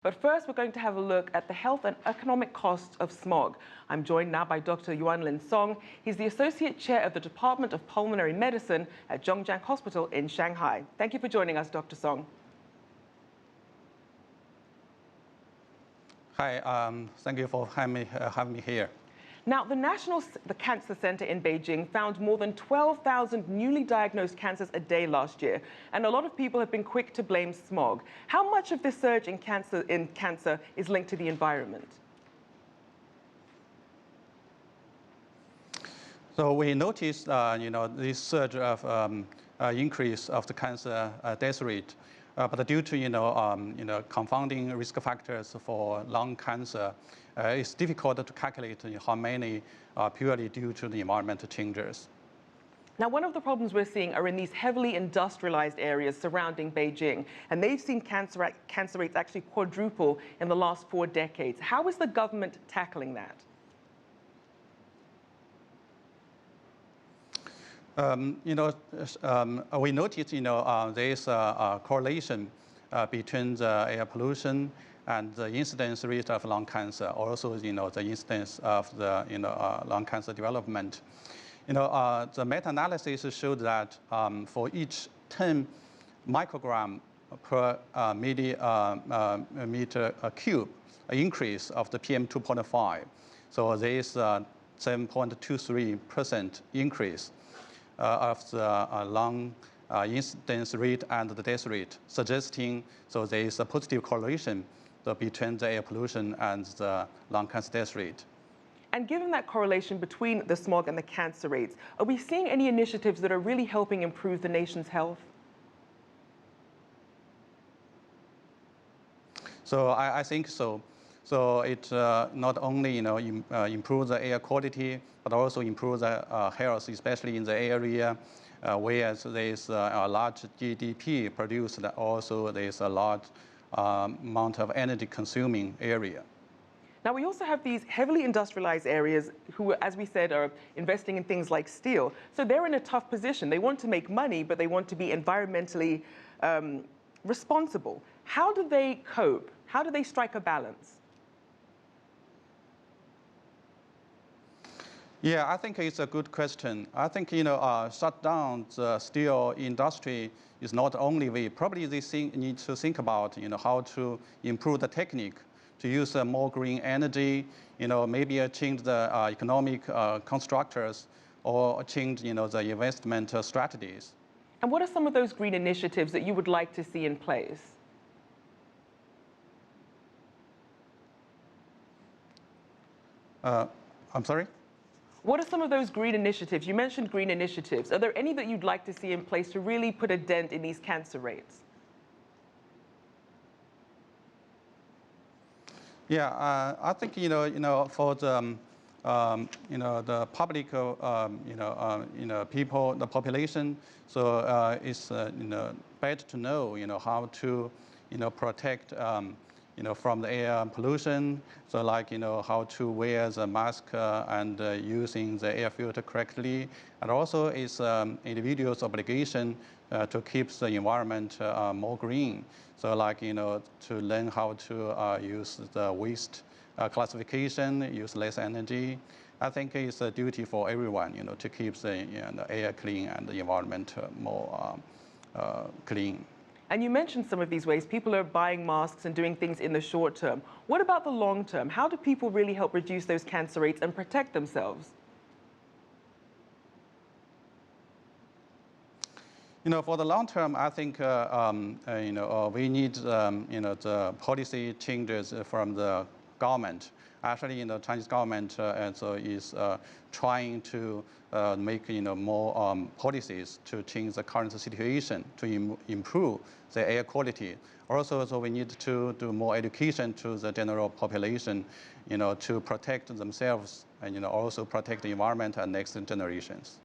But first, we're going to have a look at the health and economic costs of smog. I'm joined now by Dr. Yuanlin Song. He's the Associate Chair of the Department of Pulmonary Medicine at Zhongjiang Hospital in Shanghai. Thank you for joining us, Dr. Song. Hi, thank you for having me here. Now, the Cancer Center in Beijing found more than 12,000 newly diagnosed cancers a day last year, and a lot of people have been quick to blame smog. How much of this surge in cancer is linked to the environment? So we noticed, this surge of increase of the cancer death rate, but due to confounding risk factors for lung cancer, it's difficult to calculate how many are purely due to the environmental changes. Now, one of the problems we're seeing are in these heavily industrialized areas surrounding Beijing, and they've seen cancer rates actually quadruple in the last 4 decades. How is the government tackling that? We noticed, there is a correlation between the air pollution and the incidence rate of lung cancer, also, the incidence of the, lung cancer development. The meta-analysis showed that for each 10 microgram per meter cube, an increase of the PM2.5. So there is a 7.23% increase of the lung incidence rate and the death rate, suggesting there is a positive correlation between the air pollution and the lung cancer death rate. And given that correlation between the smog and the cancer rates, are we seeing any initiatives that are really helping improve the nation's health? So I think so. So it not only improves the air quality, but also improves the health, especially in the area where there is a large GDP produced. Also, there is a large amount of energy consuming area. Now, we also have these heavily industrialized areas who, as we said, are investing in things like steel. So they're in a tough position. They want to make money, but they want to be environmentally responsible. How do they cope? How do they strike a balance? Yeah, I think it's a good question. I think, shut down the steel industry is not only way. Probably they need to think about, how to improve the technique to use more green energy, maybe change the economic constructors or change, the investment strategies. And what are some of those green initiatives that you would like to see in place? I'm sorry? What are some of those green initiatives? You mentioned green initiatives. Are there any that you'd like to see in place to really put a dent in these cancer rates? Yeah, I think for the the public people, the population, so it's better to know how to protect from the air pollution. So like how to wear the mask and using the air filter correctly, and also it's individual's obligation to keep the environment more green. So like to learn how to use the waste classification, use less energy. I think it's a duty for everyone to keep the air clean and the environment more clean. And you mentioned some of these ways. People are buying masks and doing things in the short term. What about the long term? How do people really help reduce those cancer rates and protect themselves? For the long term, I think we need the policy changes from the government. Actually, Chinese government is trying to make more policies to change the current situation to improve the air quality. Also, so we need to do more education to the general population, to protect themselves and also protect the environment and next generations.